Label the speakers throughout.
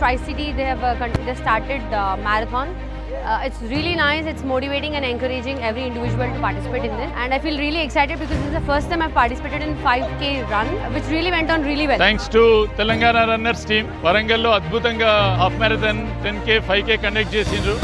Speaker 1: Tri-City, they started marathon. It's really nice, it's motivating and encouraging every individual to participate in this. And I feel really excited because this is the first time I've participated in 5K run, which really went on really well.
Speaker 2: Thanks to Telangana runners team, Warangallo adbhutanga half marathon, 10K, 5K conduct chesinడ్రు.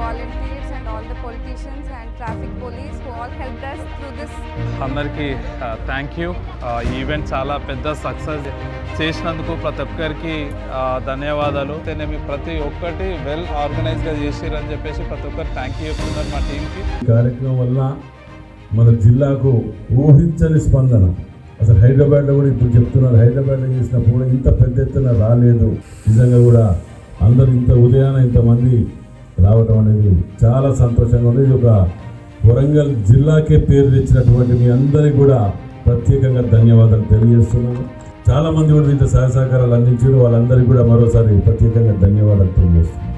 Speaker 3: Volunteers and all the politicians and traffic police who all helped us through this.
Speaker 4: అందరికీ thank you. Event చాలా పెద్ద success చేసినందుకు ప్రతి ఒక్కరికి ధన్యవాదాలు. నేను ప్రతి ఒక్కటి వెల్ ఆర్గనైజ్గా చేసిరని చెప్పేసి ప్రతి ఒక్కరు థ్యాంక్ యూ చెప్తున్నారు మా టీంకి.
Speaker 5: కార్యక్రమం వల్ల మన జిల్లాకు ఊహించని స్పందన. అసలు హైదరాబాద్లో కూడా ఇప్పుడు చెప్తున్నారు, హైదరాబాద్లో చేసినప్పుడు కూడా ఇంత పెద్ద ఎత్తున రాలేదు. నిజంగా కూడా అందరూ ఇంత ఉదయాన ఇంతమంది రావడం అనేది చాలా సంతోషంగా ఉంది. ఇది ఒక వరంగల్ జిల్లాకే పేరు తెచ్చినటువంటి మీ అందరికీ కూడా ప్రత్యేకంగా ధన్యవాదాలు తెలియజేస్తున్నాను. చాలామంది కూడా ఇంత సహాయ సహకారాలు అందించారు, వాళ్ళందరికీ కూడా మరోసారి ప్రత్యేకంగా ధన్యవాదాలు తెలియజేస్తున్నాను.